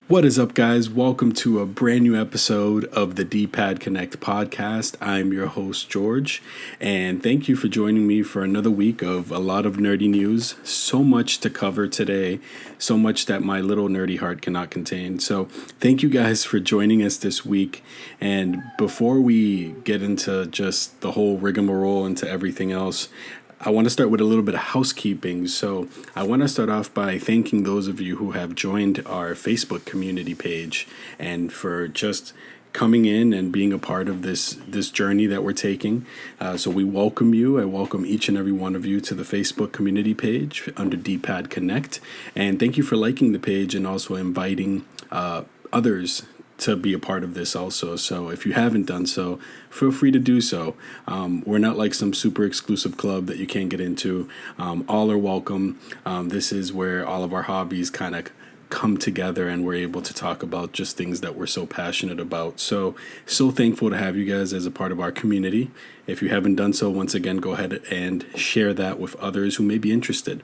What is up, guys? Welcome to a brand new episode of the D-Pad Connect podcast. I'm your host, George, and thank you for joining me for another week of a lot of nerdy news. So much to cover today, so much that my little nerdy heart cannot contain. So thank you guys for joining us this week. And before we get into just the whole rigmarole into everything else, I want to start with a little bit of housekeeping. So I want to start off by thanking those of you who have joined our Facebook community page and for just coming in and being a part of this journey that we're taking. So we welcome you. I welcome each and every one of you to the Facebook community page under D-Pad Connect. And thank you for liking the page and also inviting others to be a part of this also. So if you haven't done so, feel free to do so. We're not like some super exclusive club that you can't get into. All are welcome. This is where all of our hobbies kind of come together and we're able to talk about just things that we're so passionate about. So thankful to have you guys as a part of our community. If you haven't done so, once again, go ahead and share that with others who may be interested.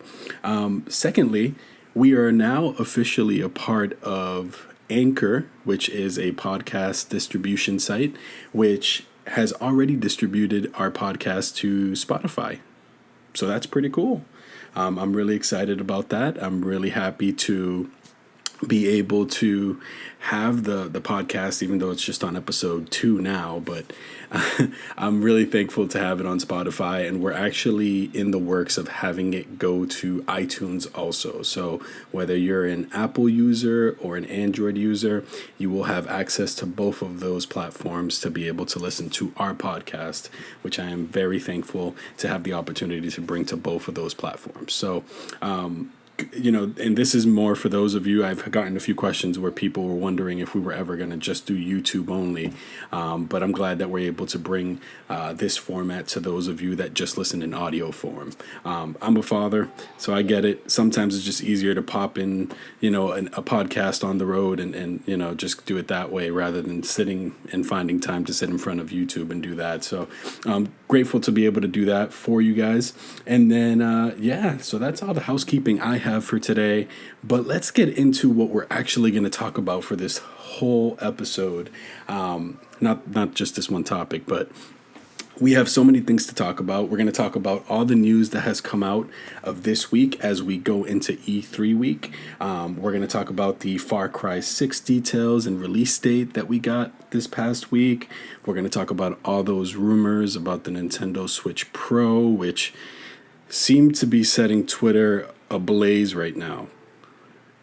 Secondly, we are now officially a part of Anchor, which is a podcast distribution site, which has already distributed our podcast to Spotify. So that's pretty cool. I'm really excited about that. I'm really happy to be able to have the podcast, even though it's just on episode 2 now, but I'm really thankful to have it on Spotify, and we're actually in the works of having it go to iTunes also. So whether you're an Apple user or an Android user, you will have access to both of those platforms to be able to listen to our podcast, which I am very thankful to have the opportunity to bring to both of those platforms. So, and this is more for those of you, I've gotten a few questions where people were wondering if we were ever going to just do YouTube only. But I'm glad that we're able to bring this format to those of you that just listen in audio form. I'm a father, so I get it. Sometimes it's just easier to pop in, a podcast on the road and just do it that way rather than sitting and finding time to sit in front of YouTube and do that. So I'm grateful to be able to do that for you guys. And then, so that's all the housekeeping I have for today, but let's get into what we're actually going to talk about for this whole episode. Not just this one topic, but we have so many things to talk about. We're going to talk about all the news that has come out of this week as we go into E3 week. We're going to talk about the Far Cry 6 details and release date that we got this past week. We're going to talk about all those rumors about the Nintendo Switch Pro, which seem to be setting Twitter ablaze right now.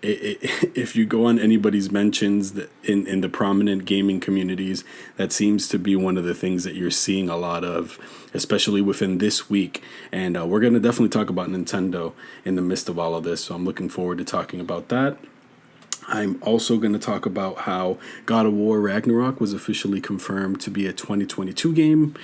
If you go on anybody's mentions in the prominent gaming communities, that seems to be one of the things that you're seeing a lot of, especially within this week. And we're going to definitely talk about Nintendo in the midst of all of this. So I'm looking forward to talking about that. I'm also going to talk about how God of War Ragnarok was officially confirmed to be a 2022 game,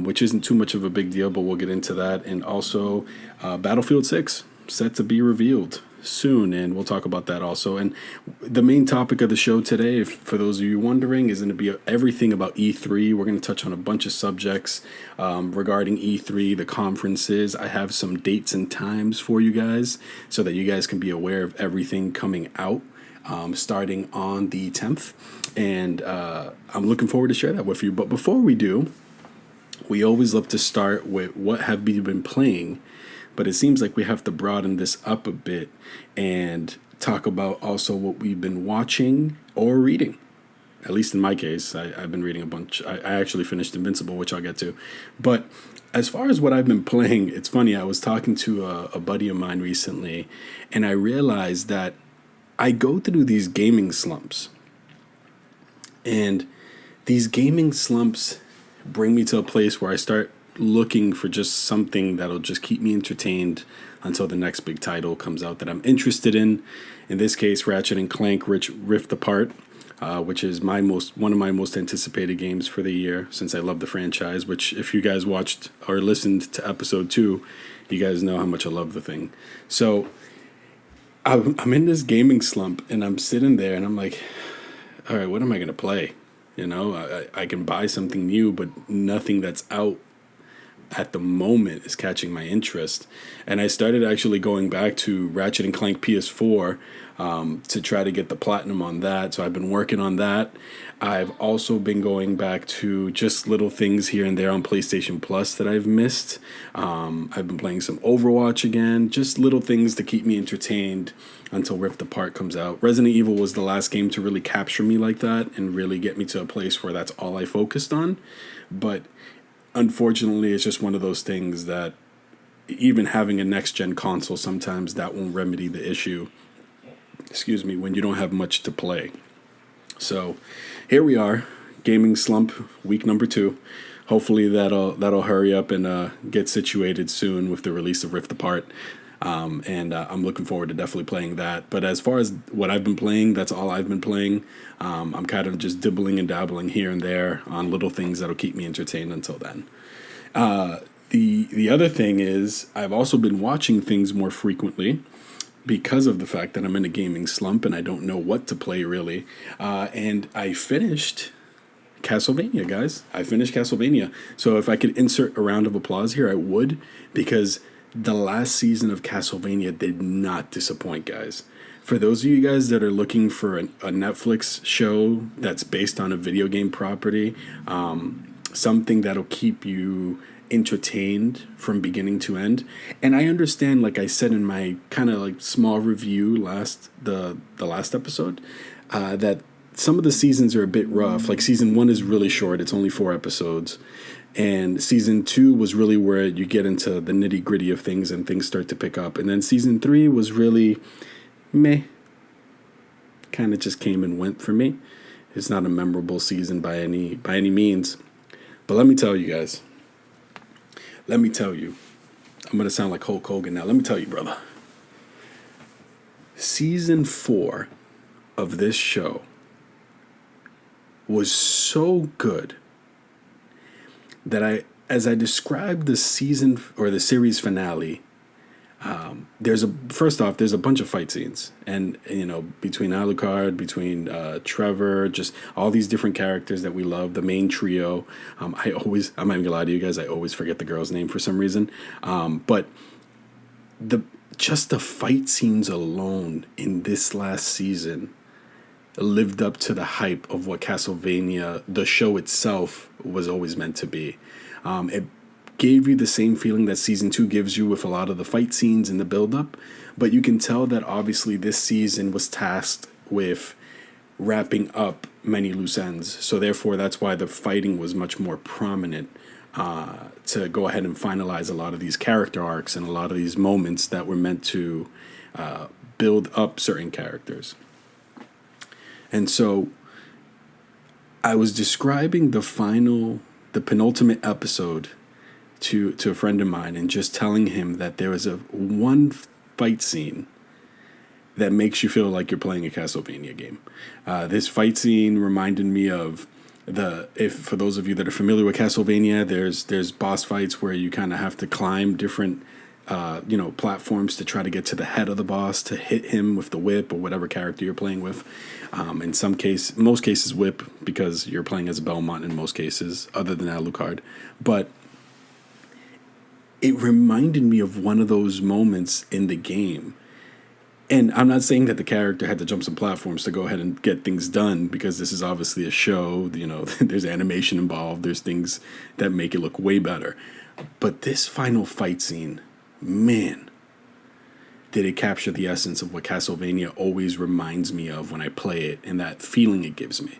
which isn't too much of a big deal, but we'll get into that. And also Battlefield 6 set to be revealed soon, and we'll talk about that also. And the main topic of the show today, for those of you wondering, is going to be everything about E3. We're going to touch on a bunch of subjects regarding E3, the conferences. I have some dates and times for you guys so that you guys can be aware of everything coming out starting on the 10th. And I'm looking forward to share that with you. But before we do, we always love to start with what have you been playing. But it seems like we have to broaden this up a bit and talk about also what we've been watching or reading. At least in my case, I've been reading a bunch. I actually finished Invincible, which I'll get to. But as far as what I've been playing, it's funny. I was talking to a buddy of mine recently, and I realized that I go through these gaming slumps. And these gaming slumps bring me to a place where I start looking for just something that'll just keep me entertained until the next big title comes out that I'm interested in. In this case, Ratchet and Clank Rift Apart, which is one of my most anticipated games for the year since I love the franchise, which if you guys watched or listened to episode 2, you guys know how much I love the thing. So I'm in this gaming slump and I'm sitting there and I'm like, all right, what am I going to play? I can buy something new, but nothing that's out at the moment is catching my interest. And I started actually going back to Ratchet and Clank PS4 to try to get the platinum on that. So I've been working on that. I've also been going back to just little things here and there on PlayStation Plus that I've missed. I've been playing some Overwatch again, just little things to keep me entertained until Rift Apart comes out. Resident Evil was the last game to really capture me like that and really get me to a place where that's all I focused on. But unfortunately, it's just one of those things that even having a next-gen console, sometimes that won't remedy the issue, when you don't have much to play. So here we are, gaming slump, week number 2. Hopefully that'll hurry up and get situated soon with the release of Rift Apart. And I'm looking forward to definitely playing that. But as far as what I've been playing, that's all I've been playing. I'm kind of just dibbling and dabbling here and there on little things that'll keep me entertained until then. The other thing is I've also been watching things more frequently because of the fact that I'm in a gaming slump and I don't know what to play really. And I finished Castlevania, guys. I finished Castlevania. So if I could insert a round of applause here, I would, because the last season of Castlevania did not disappoint, guys. For those of you guys that are looking for a Netflix show that's based on a video game property, something that'll keep you entertained from beginning to end. And I understand, like I said in my kind of like small review the last episode, that some of the seasons are a bit rough. Like season 1 is really short. It's only 4 episodes. And season 2 was really where you get into the nitty gritty of things and things start to pick up. And then season 3 was really meh. Kind of just came and went for me. It's not a memorable season by any means. But let me tell you guys. Let me tell you. I'm going to sound like Hulk Hogan now. Let me tell you, brother. Season 4 of this show was so good that as I described the season or the series finale, there's a bunch of fight scenes, and between Alucard, between Trevor, just all these different characters that we love, the main trio. I'm not even gonna lie to you guys, I always forget the girl's name for some reason. But the fight scenes alone in this last season lived up to the hype of what Castlevania, the show itself, was always meant to be. It gave you the same feeling that season 2 gives you with a lot of the fight scenes and the build-up, but you can tell that obviously this season was tasked with wrapping up many loose ends. So therefore, that's why the fighting was much more prominent to go ahead and finalize a lot of these character arcs and a lot of these moments that were meant to build up certain characters. And so I was describing the penultimate episode to a friend of mine and just telling him that there was one fight scene that makes you feel like you're playing a Castlevania game. This fight scene reminded me of for those of you that are familiar with Castlevania, there's boss fights where you kind of have to climb different platforms to try to get to the head of the boss to hit him with the whip or whatever character you're playing with. In most cases whip, because you're playing as Belmont in most cases, other than Alucard. But it reminded me of one of those moments in the game. And I'm not saying that the character had to jump some platforms to go ahead and get things done, because this is obviously a show. There's animation involved. There's things that make it look way better. But this final fight scene, man, did it capture the essence of what Castlevania always reminds me of when I play it, and that feeling it gives me.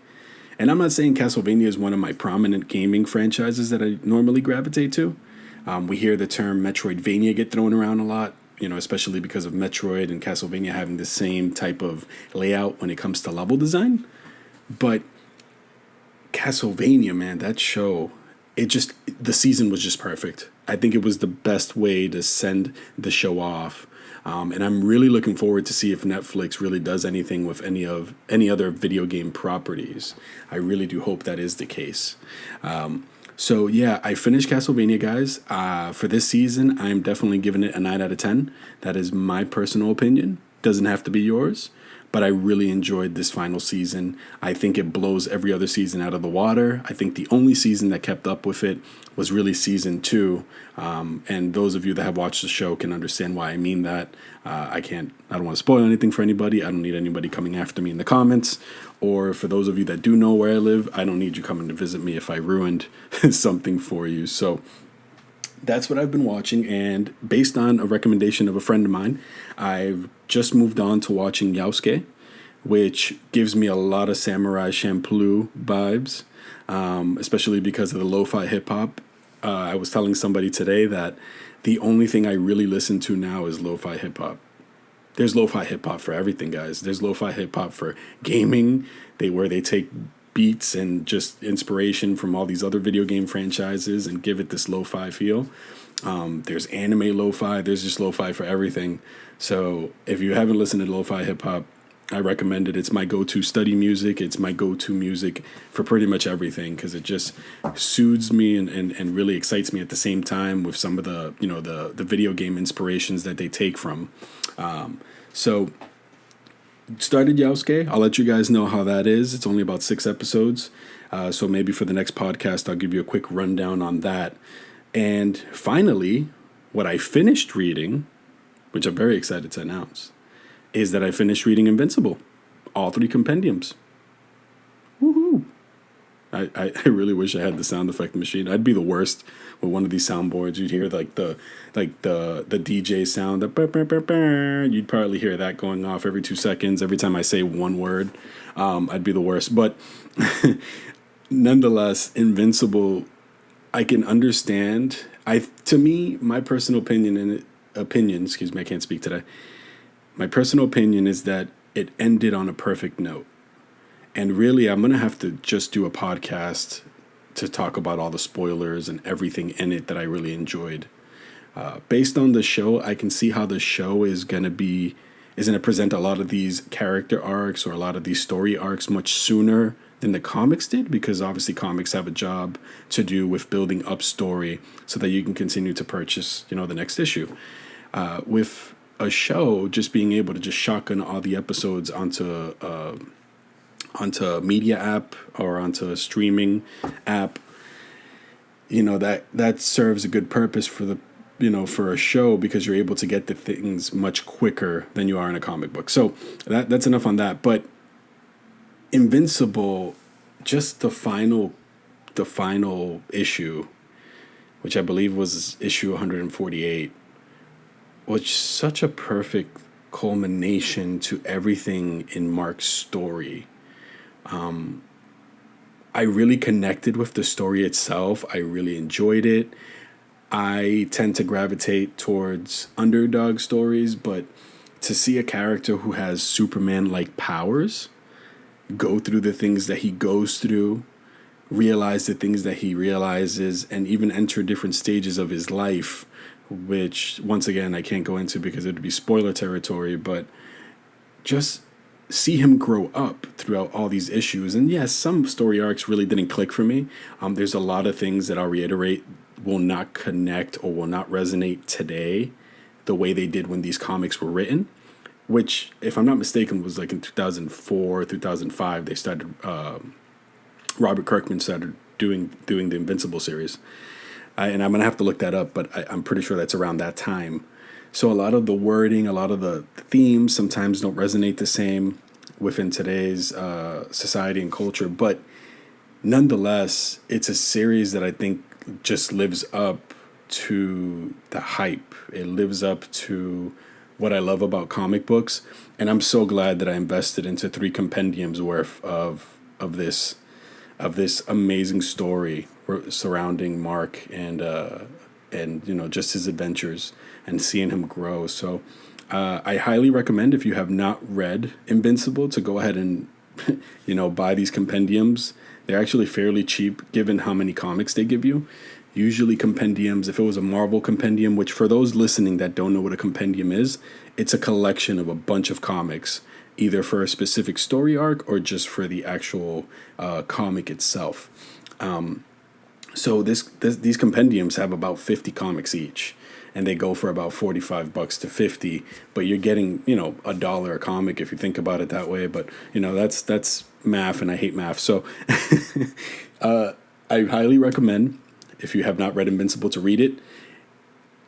And I'm not saying Castlevania is one of my prominent gaming franchises that I normally gravitate to. We hear the term Metroidvania get thrown around a lot, especially because of Metroid and Castlevania having the same type of layout when it comes to level design. But Castlevania, man, that show, the season was just perfect. I think it was the best way to send the show off. And I'm really looking forward to see if Netflix really does anything with any other video game properties. I really do hope that is the case. So yeah, I finished Castlevania, guys. For this season, I'm definitely giving it a 9 out of 10. That is my personal opinion. Doesn't have to be yours. but I really enjoyed this final season. I think it blows every other season out of the water. I think the only season that kept up with it was really season 2. And those of you that have watched the show can understand why I mean that. I don't want to spoil anything for anybody. I don't need anybody coming after me in the comments. Or for those of you that do know where I live, I don't need you coming to visit me if I ruined something for you. So that's what I've been watching. And based on a recommendation of a friend of mine, I've just moved on to watching Yasuke, which gives me a lot of Samurai Champloo vibes, especially because of the lo-fi hip-hop. I was telling somebody today that the only thing I really listen to now is lo-fi hip-hop. There's lo-fi hip-hop for everything, guys. There's lo-fi hip-hop for gaming, where they take beats and just inspiration from all these other video game franchises and give it this lo-fi feel. There's anime lo-fi. There's just lo-fi for everything. So if you haven't listened to lo-fi hip-hop, I recommend it. It's my go-to study music. It's my go-to music for pretty much everything because it just soothes me and really excites me at the same time with some of the, the video game inspirations that they take from. So started Yasuke. I'll let you guys know how that is. It's only about 6 episodes. So maybe for the next podcast, I'll give you a quick rundown on that. And finally, what I finished reading, which I'm very excited to announce, is that I finished reading Invincible, all 3 compendiums. Woohoo! I really wish I had the sound effect machine. I'd be the worst with one of these soundboards. You'd hear the DJ sound. You'd probably hear that going off every 2 seconds every time I say one word. I'd be the worst. But nonetheless, Invincible, I can understand. To me, my personal opinion, I can't speak today. My personal opinion is that it ended on a perfect note. And really, I'm going to have to just do a podcast to talk about all the spoilers and everything in it that I really enjoyed. Based on the show, I can see how the show is going to present a lot of these character arcs or a lot of these story arcs much sooner than the comics did, because obviously comics have a job to do with building up story so that you can continue to purchase, the next issue. With a show, just being able to just shotgun all the episodes onto a media app or onto a streaming app, that serves a good purpose for a show, because you're able to get the things much quicker than you are in a comic book. So that's enough on that. But Invincible, just the final issue, which I believe was issue 148, was such a perfect culmination to everything in Mark's story. I really connected with the story itself. I really enjoyed it. I tend to gravitate towards underdog stories, but to see a character who has Superman-like powers go through the things that he goes through, realize the things that he realizes, and even enter different stages of his life, which, once again, I can't go into because it would be spoiler territory, but just see him grow up throughout all these issues. And yes, some story arcs really didn't click for me. There's a lot of things that I'll reiterate will not connect or will not resonate today the way they did when these comics were written, which, if I'm not mistaken, was like in 2004, 2005, they started, Robert Kirkman started doing the Invincible series. And I'm going to have to look that up, but I'm pretty sure that's around that time. So a lot of the wording, a lot of the themes sometimes don't resonate the same within today's society and culture. But nonetheless, it's a series that I think just lives up to the hype. It lives up to what I love about comic books. And I'm so glad that I invested into 3 compendiums worth of this amazing story surrounding Mark and just his adventures and seeing him grow. So I highly recommend, if you have not read Invincible, to go ahead and buy these compendiums. They're actually fairly cheap given how many comics they give you. Usually compendiums, if it was a Marvel compendium, which for those listening that don't know what a compendium is, it's a collection of a bunch of comics, either for a specific story arc or just for the actual comic itself. So these compendiums have about 50 comics each, and they go for about $45 to 50. But you're getting, $1 a comic if you think about it that way. But that's math, and I hate math. So I highly recommend, if you have not read Invincible, to read it.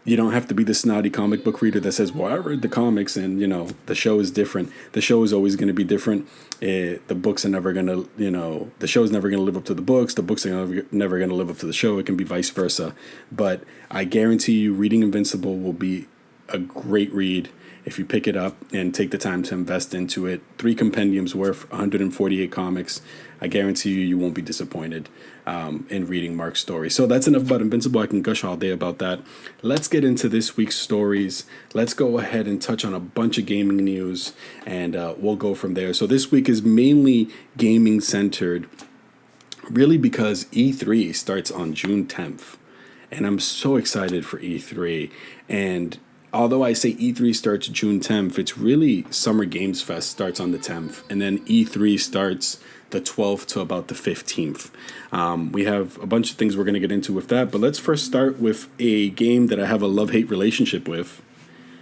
You don't have to be the snotty comic book reader that says, well, I read the comics and, the show is different. The show is always going to be different. The books are never going to, the show is never going to live up to the books. The books are never going to live up to the show. It can be vice versa. But I guarantee you reading Invincible will be a great read if you pick it up and take the time to invest into it. 3 compendiums worth 148 comics. I guarantee you won't be disappointed in reading Mark's story. So that's enough about Invincible. I can gush all day about that. Let's get into this week's stories. Let's go ahead and touch on a bunch of gaming news, and we'll go from there. So this week is mainly gaming centered, really, because E3 starts on June 10th. And I'm so excited for E3. And although I say E3 starts June 10th, it's really Summer Games Fest starts on the 10th. And then E3 starts the 12th to about the 15th. We have a bunch of things we're going to get into with that. But let's first start with a game that I have a love-hate relationship with,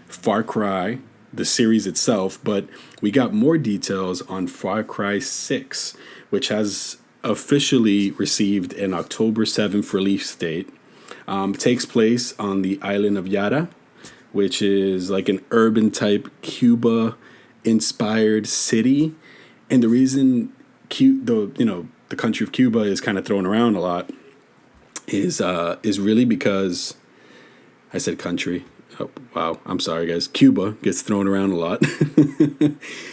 Far Cry, the series itself. But we got more details on Far Cry 6, which has officially received an October 7th release date. Takes place on the island of Yara, which is like an urban type Cuba inspired city. And the reason the country of Cuba is kind of thrown around a lot is really because I said country. Oh, wow. I'm sorry, guys. Cuba gets thrown around a lot.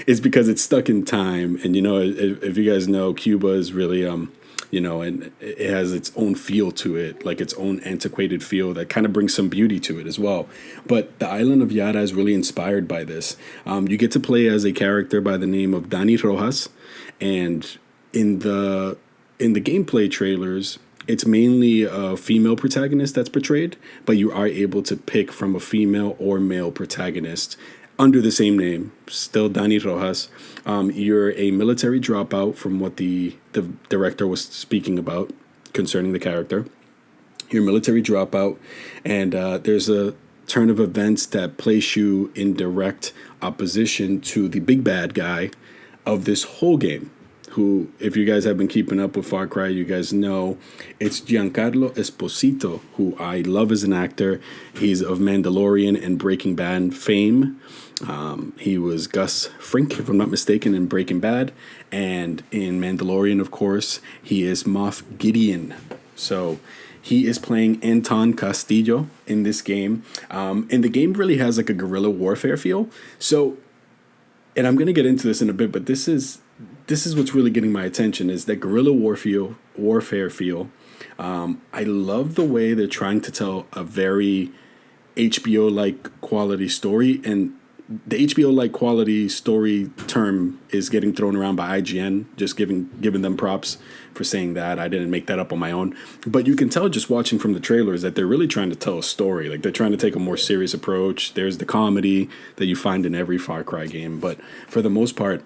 It's because it's stuck in time. And, if you guys know, Cuba is really, and it has its own feel to it, like its own antiquated feel that kind of brings some beauty to it as well. But the island of Yara is really inspired by this. You get to play as a character by the name of Dani Rojas. And in the gameplay trailers, it's mainly a female protagonist that's portrayed, but you are able to pick from a female or male protagonist under the same name, still Dani Rojas. You're a military dropout, from what the director was speaking about concerning the character. You're a military dropout, and there's a turn of events that place you in direct opposition to the big bad guy of this whole game, who, if you guys have been keeping up with Far Cry, you guys know it's Giancarlo Esposito, who I love as an actor. He's of Mandalorian and Breaking Bad fame. He was Gus Fring, if I'm not mistaken, in Breaking Bad. And in Mandalorian, of course, he is Moff Gideon. So he is playing Anton Castillo in this game. And the game really has like a guerrilla warfare feel. So, and I'm going to get into this in a bit, but this is what's really getting my attention, is that guerrilla warfare feel. I love the way they're trying to tell a very HBO-like quality story, and the HBO-like quality story term is getting thrown around by IGN, just giving them props for saying that. I didn't make that up on my own. But you can tell just watching from the trailers that they're really trying to tell a story. Like, they're trying to take a more serious approach. There's the comedy that you find in every Far Cry game. But for the most part,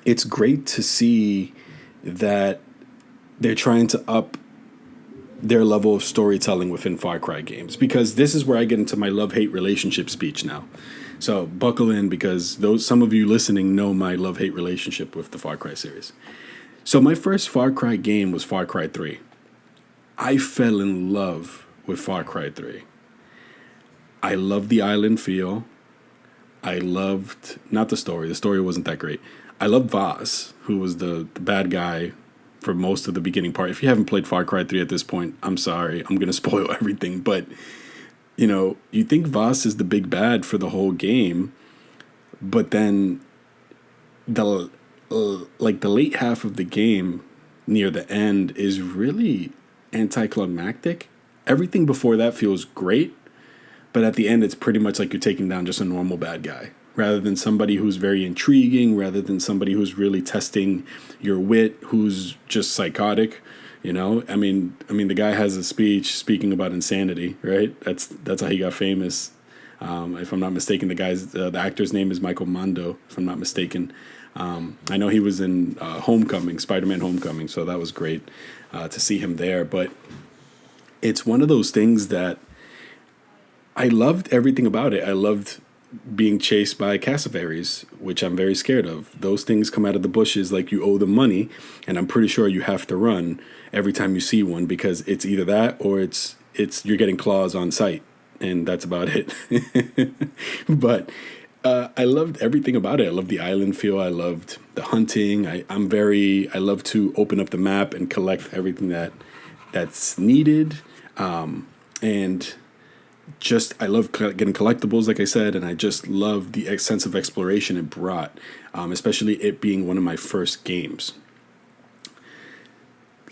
it's great to see that they're trying to up their level of storytelling within Far Cry games, because this is where I get into my love-hate relationship speech now. So buckle in, because some of you listening know my love-hate relationship with the Far Cry series. So my first Far Cry game was Far Cry 3. I fell in love with Far Cry 3. I loved the island feel. I loved, not the story. The story wasn't that great. I loved Vaz, who was the bad guy for most of the beginning part. If you haven't played Far Cry 3 at this point, I'm sorry. I'm going to spoil everything. But, you think Vaz is the big bad for the whole game. But then the late half of the game, near the end, is really anticlimactic. Everything before that feels great. But at the end, it's pretty much like you're taking down just a normal bad guy, rather than somebody who's very intriguing, rather than somebody who's really testing your wit, who's just psychotic. I mean, the guy has a speech speaking about insanity, right? That's how he got famous. If I'm not mistaken, the actor's name is Michael Mando, if I'm not mistaken. I know he was in Homecoming, Spider-Man Homecoming, so that was great to see him there. But it's one of those things that I loved everything about it. I loved being chased by cassowaries, which I'm very scared of. Those things come out of the bushes like you owe them money, and I'm pretty sure you have to run every time you see one because it's either that or it's you're getting claws on sight, and that's about it. But I loved everything about it. I loved the island feel. I loved the hunting. I love to open up the map and collect everything that's needed. And just I love getting collectibles, like I said, and I just love the sense of exploration it brought, especially it being one of my first games.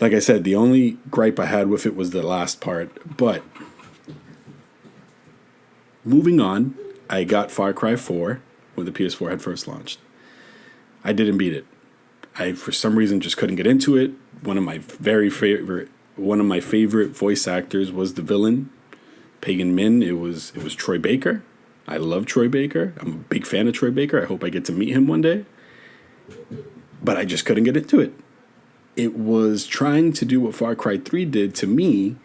Like I said, the only gripe I had with it was the last part. But moving on, I got Far Cry 4 when the PS4 had first launched. I didn't beat it. I, for some reason, just couldn't get into it. One of my favorite voice actors was the villain, Pagan Min. It was Troy Baker. I love Troy Baker. I'm a big fan of Troy Baker. I hope I get to meet him one day. But I just couldn't get into it. It was trying to do what Far Cry 3 did to me,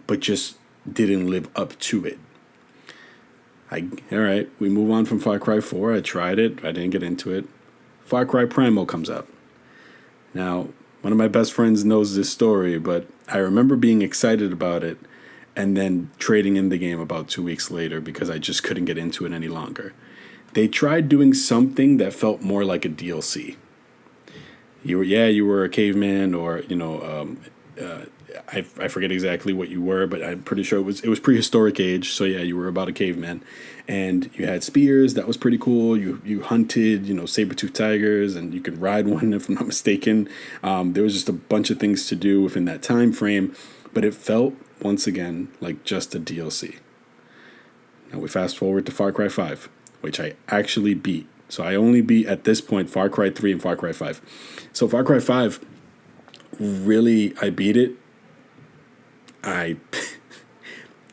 but just didn't live up to it. All right, we move on from Far Cry 4. I tried it. I didn't get into it. Far Cry Primal comes out. Now, one of my best friends knows this story, but I remember being excited about it and then trading in the game about 2 weeks later because I just couldn't get into it any longer. They tried doing something that felt more like a DLC. You were a caveman, or I forget exactly what you were, but I'm pretty sure it was prehistoric age. So yeah, you were about a caveman, and you had spears. That was pretty cool. You hunted, saber-toothed tigers, and you could ride one if I'm not mistaken. There was just a bunch of things to do within that time frame, but it felt once again like just a DLC. Now we fast forward to Far Cry 5, which I actually beat. So I only beat at this point Far Cry 3 and Far Cry 5. So Far Cry 5, really, I beat it.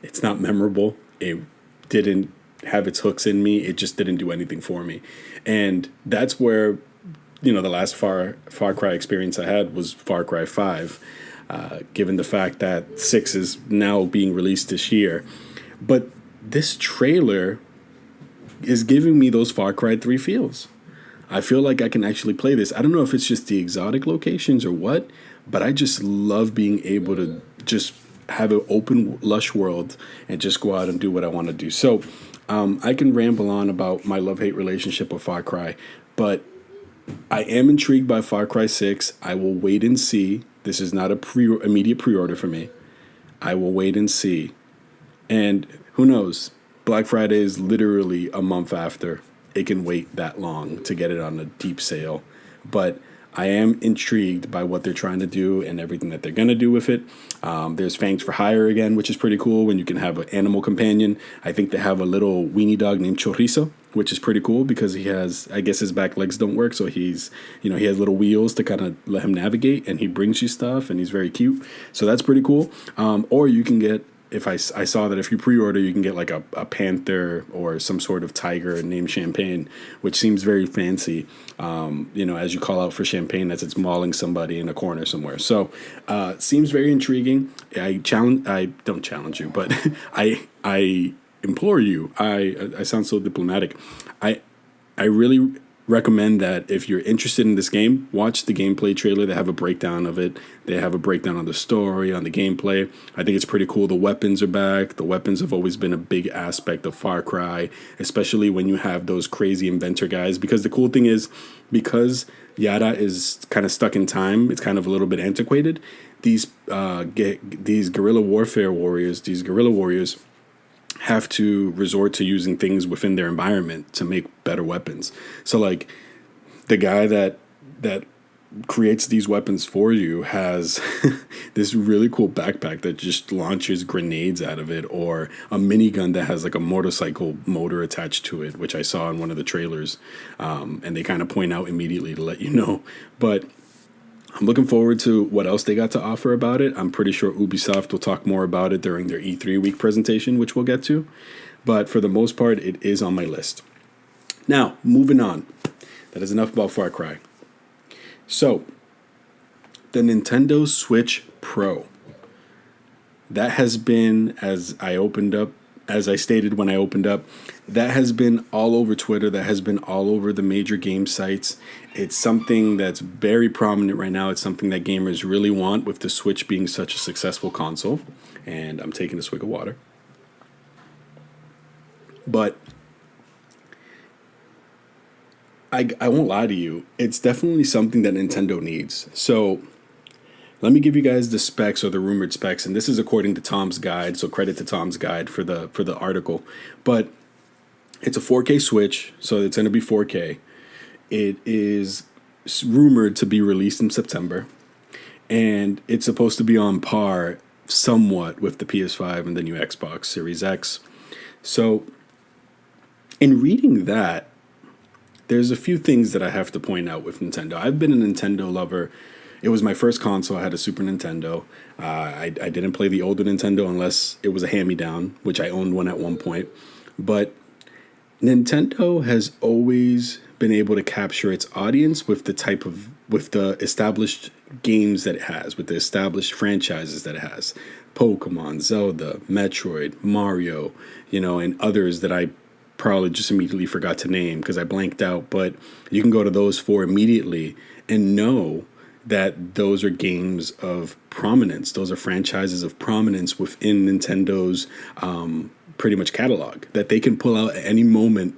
It's not memorable. It didn't have its hooks in me. It just didn't do anything for me. And that's where, the last Far Cry experience I had was Far Cry 5, given the fact that 6 is now being released this year. But this trailer is giving me those Far Cry 3 feels. I feel like I can actually play this. I don't know if it's just the exotic locations or what, but I just love being able to just have an open, lush world and just go out and do what I want to do. So I can ramble on about my love-hate relationship with Far Cry, but I am intrigued by Far Cry 6. I will wait and see. This is not a immediate pre-order for me. I will wait and see. And who knows? Black Friday is literally a month after. It can wait that long to get it on a deep sale. But I am intrigued by what they're trying to do and everything that they're going to do with it. There's Fangs for Hire again, which is pretty cool when you can have an animal companion. I think they have a little weenie dog named Chorizo, which is pretty cool because he has, I guess his back legs don't work. So he has little wheels to kind of let him navigate, and he brings you stuff, and he's very cute. So that's pretty cool. Or you can get, I saw that if you pre-order, you can get like a panther or some sort of tiger named Champagne, which seems very fancy. As you call out for Champagne, it's mauling somebody in a corner somewhere. So seems very intriguing. I don't challenge you, but I implore you. I sound so diplomatic. I really recommend that if you're interested in this game, watch the gameplay trailer. They have a breakdown of it. They have a breakdown on the story, on the gameplay. I think it's pretty cool. The weapons are back. The weapons have always been a big aspect of Far Cry, especially when you have those crazy inventor guys. Because the cool thing is, because Yara is kind of stuck in time, it's kind of a little bit antiquated. These guerrilla warriors have to resort to using things within their environment to make better weapons. So like the guy that creates these weapons for you has this really cool backpack that just launches grenades out of it, or a minigun that has like a motorcycle motor attached to it, which I saw in one of the trailers. And they kind of point out immediately to let you know. But I'm looking forward to what else they got to offer about it. I'm pretty sure Ubisoft will talk more about it during their E3 week presentation, which we'll get to. But for the most part, it is on my list. Now, moving on. That is enough about Far Cry. So, the Nintendo Switch Pro. That has been, as I stated when I opened up, that has been all over Twitter. That has been all over the major game sites. It's something that's very prominent right now. It's something that gamers really want, with the Switch being such a successful console. And I'm taking a swig of water. But I won't lie to you. It's definitely something that Nintendo needs. So let me give you guys the specs, or the rumored specs, and this is according to Tom's guide. So credit to Tom's guide for the article. But it's a 4K Switch, so it's going to be 4K. It is rumored to be released in September, and it's supposed to be on par somewhat with the PS5 and the new Xbox Series X. So in reading that, there's a few things that I have to point out with Nintendo. I've been a Nintendo lover. It was my first console. I had a Super Nintendo. I didn't play the older Nintendo unless it was a hand-me-down, which I owned one at one point. But Nintendo has always been able to capture its audience with the established games that it has, with the established franchises that it has. Pokemon, Zelda, Metroid, Mario, and others that I probably just immediately forgot to name because I blanked out. But you can go to those four immediately and know that those are games of prominence. Those are franchises of prominence within Nintendo's pretty much catalog that they can pull out at any moment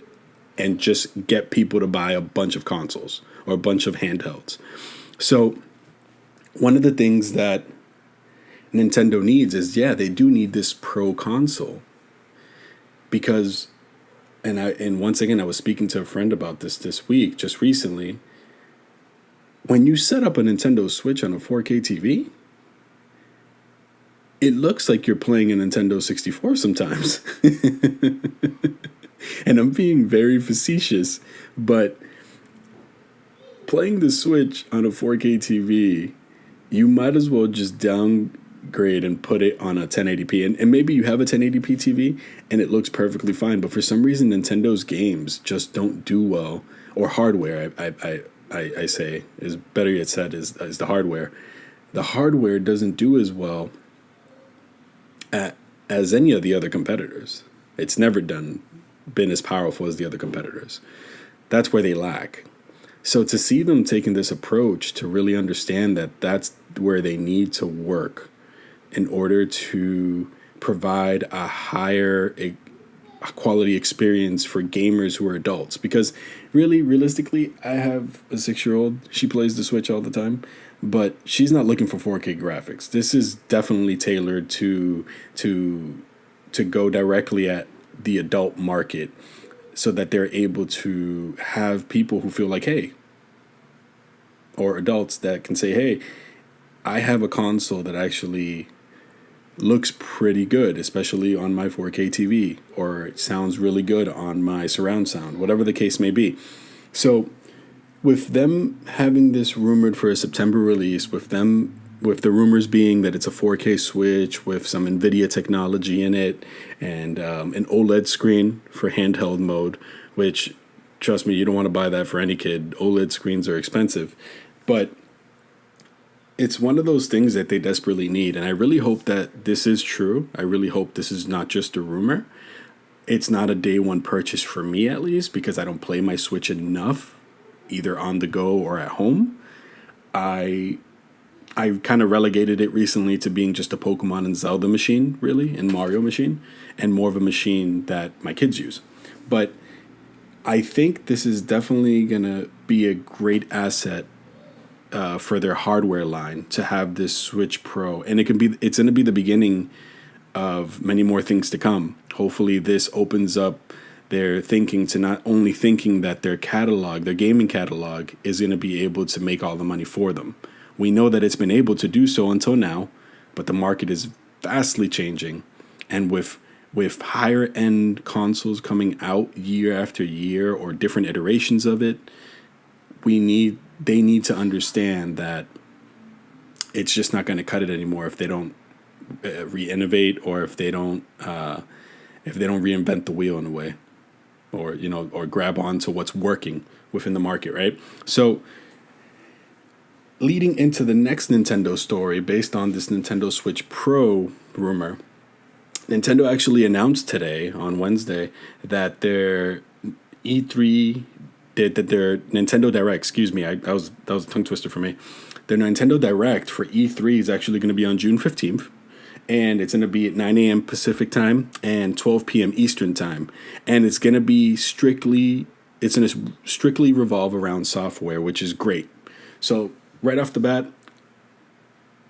and just get people to buy a bunch of consoles or a bunch of handhelds. So one of the things that Nintendo needs is, they do need this pro console, because, and once again, I was speaking to a friend about this week, just recently. When you set up a Nintendo Switch on a 4K TV, it looks like you're playing a Nintendo 64 sometimes. And I'm being very facetious, but playing the Switch on a 4K TV, you might as well just downgrade and put it on a 1080p. And maybe you have a 1080p TV and it looks perfectly fine, but for some reason Nintendo's games just don't do well, or hardware, I say, is better yet said, is the hardware. The hardware doesn't do as well as any of the other competitors. It's never been as powerful as the other competitors. That's where they lack. So to see them taking this approach to really understand that that's where they need to work in order to provide a higher quality experience for gamers who are adults. Because really, realistically, I have a 6-year-old. She plays the Switch all the time, but she's not looking for 4K graphics. This is definitely tailored to go directly at the adult market, so that they're able to have people who feel like, hey, or adults that can say, hey, I have a console that actually looks pretty good, especially on my 4K TV, or it sounds really good on my surround sound, whatever the case may be. So with them having this rumored for a September release, with the rumors being that it's a 4K Switch with some NVIDIA technology in it, and an OLED screen for handheld mode, which, trust me, you don't want to buy that for any kid. OLED screens are expensive. But it's one of those things that they desperately need, and I really hope that this is true. I really hope this is not just a rumor. It's not a day one purchase for me, at least, because I don't play my Switch enough, either on the go or at home. I kind of relegated it recently to being just a Pokemon and Zelda machine, really, and Mario machine, and more of a machine that my kids use. But I think this is definitely going to be a great asset for their hardware line to have this Switch Pro. And it's going to be the beginning of many more things to come. Hopefully this opens up their thinking to not only thinking that their gaming catalog is going to be able to make all the money for them. We know that it's been able to do so until now, but the market is vastly changing. And with higher end consoles coming out year after year, or different iterations of it, they need to understand that it's just not going to cut it anymore if they don't re-innovate, or if they don't reinvent the wheel in a way, or grab onto what's working within the market, right? So leading into the next Nintendo story based on this Nintendo Switch Pro rumor, Nintendo actually announced today on Wednesday that their E3 that their Nintendo Direct, excuse me, that was a tongue twister for me. Their Nintendo Direct for E3 is actually going to be on June 15th, and it's going to be at 9 a.m. Pacific time and 12 p.m. Eastern time, and it's going to be strictly revolve around software, which is great. So right off the bat,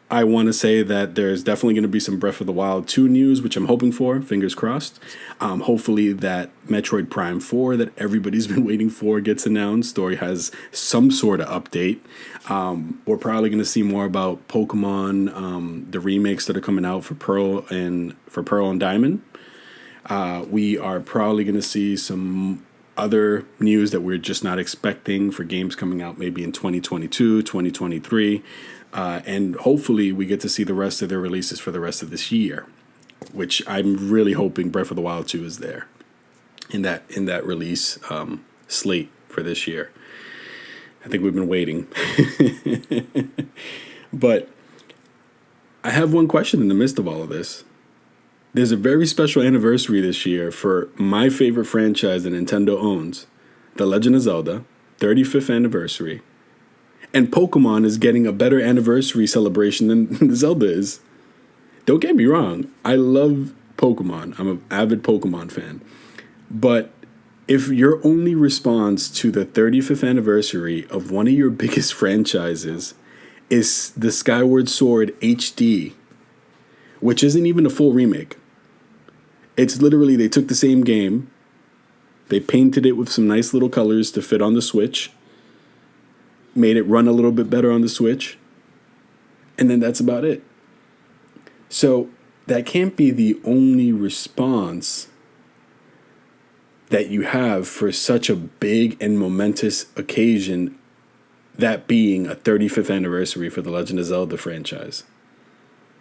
I want to say that there's definitely going to be some Breath of the Wild 2 news, which I'm hoping for, fingers crossed. Hopefully that Metroid Prime 4 that everybody's been waiting for gets announced or has some sort of update. We're probably going to see more about Pokemon, the remakes that are coming out for Pearl and Diamond. We are probably going to see some other news that we're just not expecting for games coming out maybe in 2022, 2023. And hopefully we get to see the rest of their releases for the rest of this year, which I'm really hoping Breath of the Wild 2 is there in that release slate for this year. I think we've been waiting. But I have one question in the midst of all of this. There's a very special anniversary this year for my favorite franchise that Nintendo owns, The Legend of Zelda, 35th anniversary. And Pokemon is getting a better anniversary celebration than Zelda is. Don't get me wrong. I love Pokemon. I'm an avid Pokemon fan. But if your only response to the 35th anniversary of one of your biggest franchises is the Skyward Sword HD, which isn't even a full remake. It's literally, they took the same game, they painted it with some nice little colors to fit on the Switch, made it run a little bit better on the Switch, and then that's about it. So that can't be the only response that you have for such a big and momentous occasion, that being a 35th anniversary for the Legend of Zelda franchise.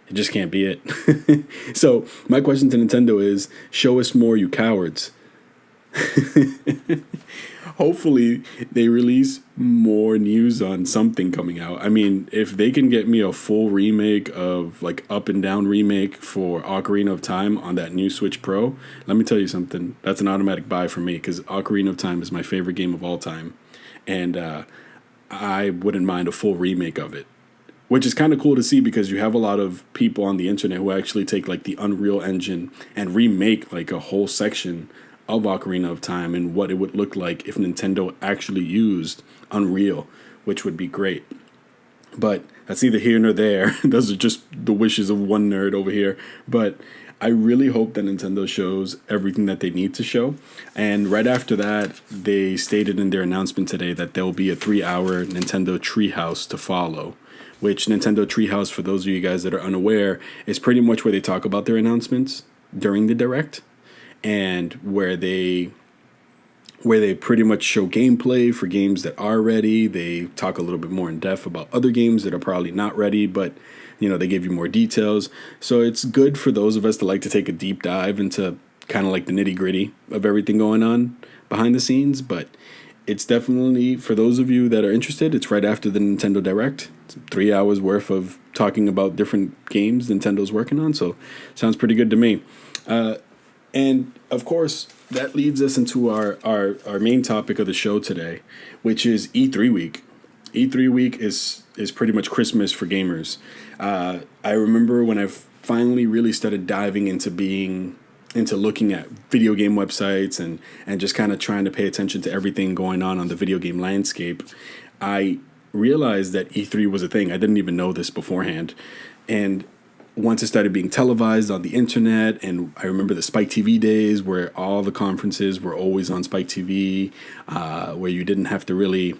It just can't be it. So my question to Nintendo is, show us more, you cowards. Hopefully they release more news on something coming out. I mean, if they can get me a full remake of, like, up and down remake for Ocarina of Time on that new Switch Pro, let me tell you something. That's an automatic buy for me, because Ocarina of Time is my favorite game of all time. And I wouldn't mind a full remake of it. Which is kind of cool to see, because you have a lot of people on the internet who actually take, like, the Unreal Engine and remake, like, a whole section of Ocarina of Time and what it would look like if Nintendo actually used Unreal, which would be great. But that's neither here nor there. Those are just the wishes of one nerd over here. But I really hope that Nintendo shows everything that they need to show. And right after that, they stated in their announcement today that there will be a 3-hour Nintendo Treehouse to follow. Which Nintendo Treehouse, for those of you guys that are unaware, is pretty much where they talk about their announcements during the Direct, and where they pretty much show gameplay for games that are ready. They talk a little bit more in depth about other games that are probably not ready, but they give you more details. So it's good for those of us that like to take a deep dive into kind of like the nitty-gritty of everything going on behind the scenes. But it's definitely, for those of you that are interested, it's right after the Nintendo Direct. It's 3 hours worth of talking about different games Nintendo's working on, so sounds pretty good to me. And, of course, that leads us into our main topic of the show today, which is E3 week. E3 week is pretty much Christmas for gamers. I remember when I finally really started diving into looking at video game websites and just kind of trying to pay attention to everything going on the video game landscape, I realized that E3 was a thing. I didn't even know this beforehand. And once it started being televised on the internet, and I remember the Spike TV days where all the conferences were always on Spike TV, where you didn't have to really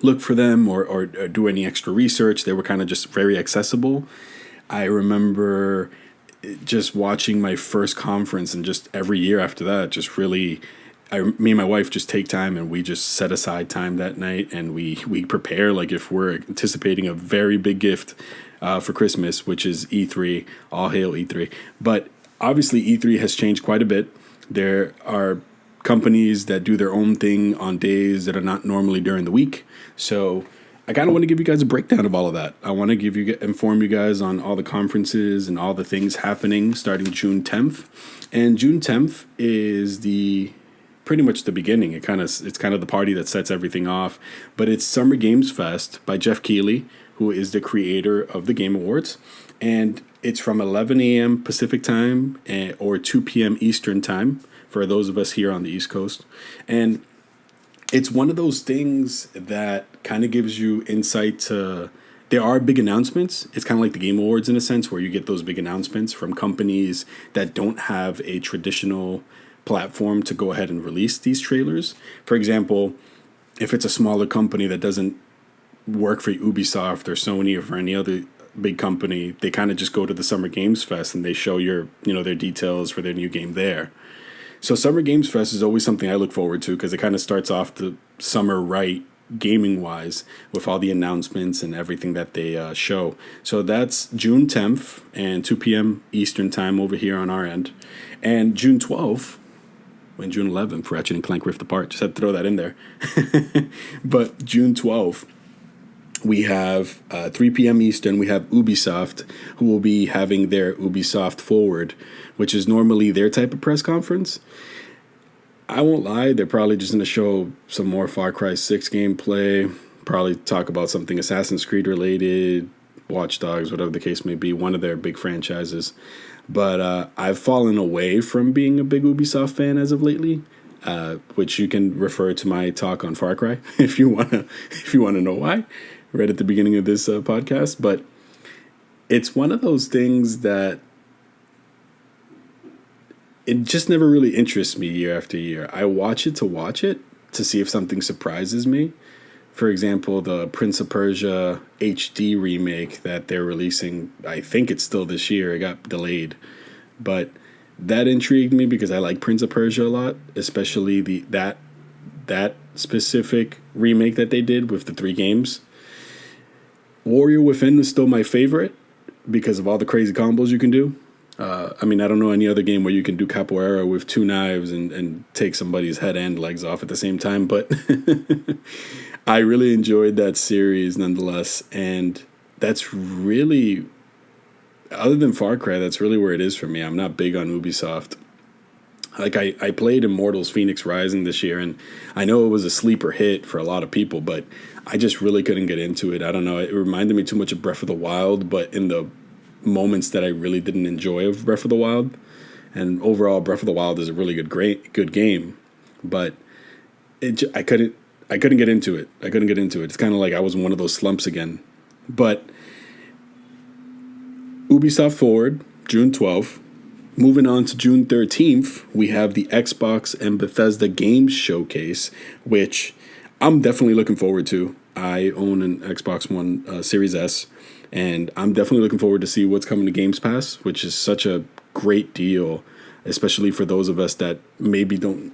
look for them or do any extra research. They were kind of just very accessible. I remember just watching my first conference, and just every year after that, just really, me and my wife just take time and we just set aside time that night, and we prepare like if we're anticipating a very big gift for Christmas, which is E3. All hail E3. But obviously E3 has changed quite a bit. There are companies that do their own thing on days that are not normally during the week. So I kind of want to give you guys a breakdown of all of that. I want to inform you guys on all the conferences and all the things happening starting June 10th. And June 10th is pretty much the beginning. It's kind of the party that sets everything off. But it's Summer Games Fest by Jeff Keighley, who is the creator of the Game Awards. And it's from 11 a.m. Pacific time or 2 p.m. Eastern time for those of us here on the East Coast. And it's one of those things that kind of gives you insight to. There are big announcements. It's kind of like the Game Awards in a sense, where you get those big announcements from companies that don't have a traditional platform to go ahead and release these trailers. For example, if it's a smaller company that doesn't work for Ubisoft or Sony or for any other big company, they kind of just go to the Summer Games Fest and they show their details for their new game there. So Summer Games Fest is always something I look forward to because it kind of starts off the summer right gaming-wise with all the announcements and everything that they show. So that's June 10th and 2 p.m. Eastern time over here on our end. And June 12th and June 11th, Ratchet and Clank Rift Apart. Just had to throw that in there. But June 12th, we have 3 p.m. Eastern, we have Ubisoft, who will be having their Ubisoft Forward, which is normally their type of press conference. I won't lie, they're probably just going to show some more Far Cry 6 gameplay, probably talk about something Assassin's Creed related, Watch Dogs, whatever the case may be, one of their big franchises. But I've fallen away from being a big Ubisoft fan as of lately, which you can refer to my talk on Far Cry if you wanna know why, right at the beginning of this podcast. But it's one of those things that it just never really interests me year after year. I watch it to see if something surprises me. For example, the Prince of Persia HD remake that they're releasing, I think it's still this year. It got delayed. But that intrigued me because I like Prince of Persia a lot, especially that specific remake that they did with the 3 games. Warrior Within is still my favorite because of all the crazy combos you can do. I don't know any other game where you can do capoeira with 2 knives and take somebody's head and legs off at the same time, but I really enjoyed that series nonetheless, and that's really, other than Far Cry, that's really where it is for me. I'm not big on Ubisoft. Like, I played Immortals Phoenix Rising this year, and I know it was a sleeper hit for a lot of people, but I just really couldn't get into it. I don't know, it reminded me too much of Breath of the Wild, but in the moments that I really didn't enjoy of Breath of the Wild. And overall, Breath of the Wild is a really good game, but I couldn't get into it. It's kind of like I was in one of those slumps again. But Ubisoft Forward, June 12th. Moving on to June 13th, we have the Xbox and Bethesda Games Showcase, which I'm definitely looking forward to. I own an Xbox One Series S, and I'm definitely looking forward to see what's coming to Games Pass, which is such a great deal, especially for those of us that maybe don't,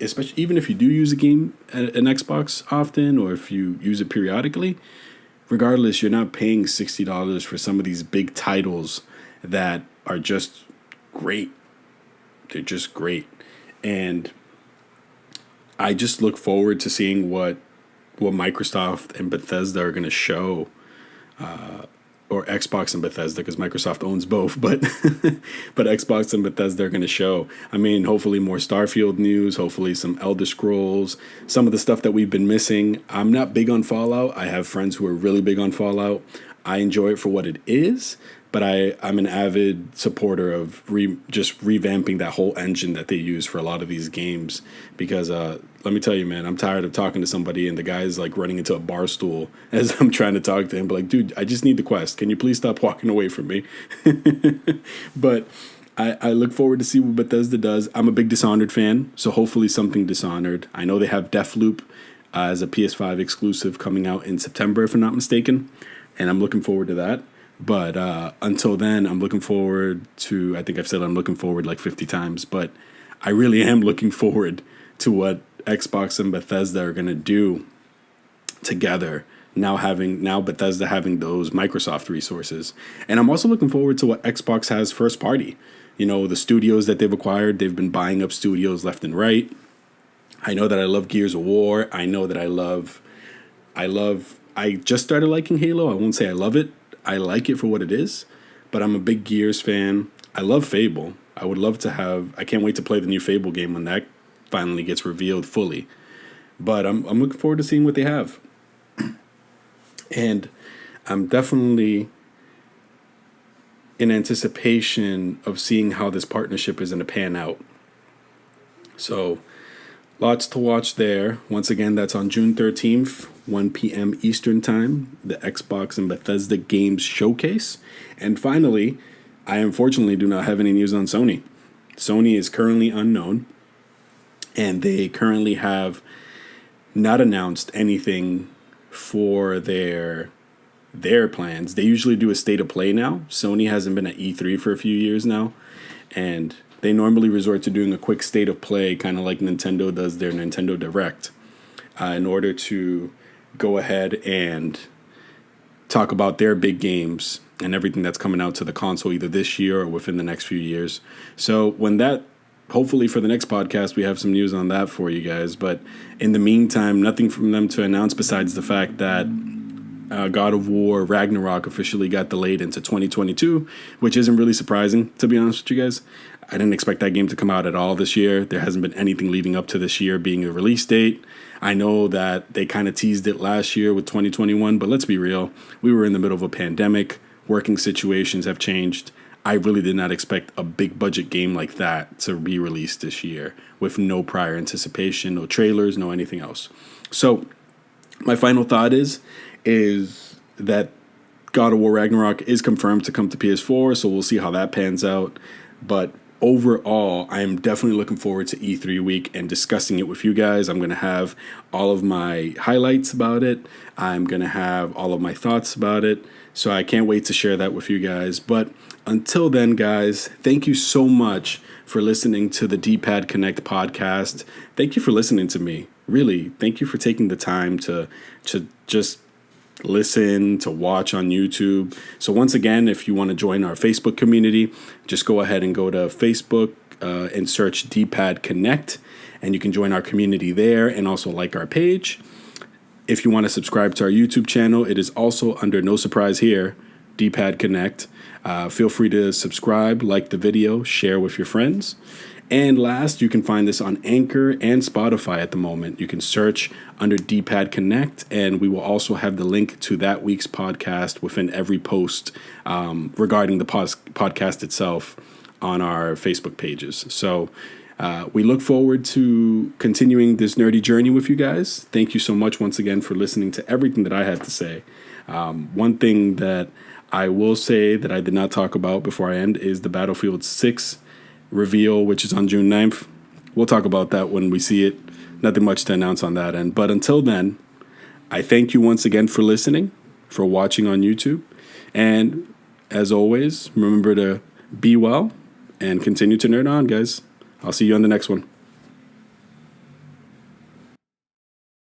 especially even if you do use an Xbox often, or if you use it periodically, regardless, you're not paying $60 for some of these big titles that are just great. They're just great. And I just look forward to seeing what Microsoft and Bethesda are going to show, or Xbox and Bethesda, because Microsoft owns both, but Xbox and Bethesda are going to show. Hopefully more Starfield news, hopefully some Elder Scrolls, some of the stuff that we've been missing. I'm not big on Fallout. I have friends who are really big on Fallout. I enjoy it for what it is, but I'm an avid supporter of just revamping that whole engine that they use for a lot of these games. Because let me tell you, man, I'm tired of talking to somebody and the guy's like running into a bar stool as I'm trying to talk to him. But like, dude, I just need the quest. Can you please stop walking away from me? But I look forward to see what Bethesda does. I'm a big Dishonored fan, so hopefully something Dishonored. I know they have Deathloop as a PS5 exclusive coming out in September, if I'm not mistaken, and I'm looking forward to that. But until then, I'm looking forward to, I think I've said I'm looking forward like 50 times, but I really am looking forward to what Xbox and Bethesda are going to do together, now Bethesda having those Microsoft resources. And I'm also looking forward to what Xbox has first party. The studios that they've acquired, they've been buying up studios left and right. I know that I love Gears of War. I know that I love I just started liking Halo. I won't say I love it. I like it for what it is, but I'm a big Gears fan. I love Fable. I can't wait to play the new Fable game when that finally gets revealed fully. But I'm looking forward to seeing what they have. And I'm definitely in anticipation of seeing how this partnership is going to pan out. So, lots to watch there. Once again, that's on June 13th, 1 p.m. Eastern Time, the Xbox and Bethesda Games Showcase. And finally, I unfortunately do not have any news on Sony. Sony is currently unknown, and they currently have not announced anything for their plans. They usually do a state of play now. Sony hasn't been at E3 for a few years now, and they normally resort to doing a quick state of play, kind of like Nintendo does their Nintendo Direct, in order to go ahead and talk about their big games and everything that's coming out to the console either this year or within the next few years. So hopefully for the next podcast, we have some news on that for you guys. But in the meantime, nothing from them to announce besides the fact that God of War Ragnarok officially got delayed into 2022, which isn't really surprising, to be honest with you guys. I didn't expect that game to come out at all this year. There hasn't been anything leading up to this year being a release date. I know that they kind of teased it last year with 2021, but let's be real. We were in the middle of a pandemic. Working situations have changed. I really did not expect a big budget game like that to be released this year with no prior anticipation, no trailers, no anything else. So my final thought is that God of War Ragnarok is confirmed to come to PS4, so we'll see how that pans out. But overall, I am definitely looking forward to E3 week and discussing it with you guys. I'm going to have all of my highlights about it. I'm going to have all of my thoughts about it. So I can't wait to share that with you guys. But until then, guys, thank you so much for listening to the D-Pad Connect podcast. Thank you for listening to me. Really, thank you for taking the time to just listen, to watch on YouTube. So once again, if you want to join our Facebook community, just go ahead and go to Facebook and search D-Pad Connect, and you can join our community there and also like our page. If you want to subscribe to our YouTube channel, it is also under no surprise here, D-Pad Connect. Feel free to subscribe, like the video, share with your friends. And last, you can find this on Anchor and Spotify at the moment. You can search under D-Pad Connect, and we will also have the link to that week's podcast within every post regarding the podcast itself on our Facebook pages. So we look forward to continuing this nerdy journey with you guys. Thank you so much once again for listening to everything that I had to say. One thing that I will say that I did not talk about before I end is the Battlefield 6 reveal, which is on June 9th. We'll talk about that when we see it. Nothing much to announce on that end. But until then, I thank you once again for listening, for watching on YouTube. And as always, remember to be well and continue to nerd on, guys. I'll see you on the next one.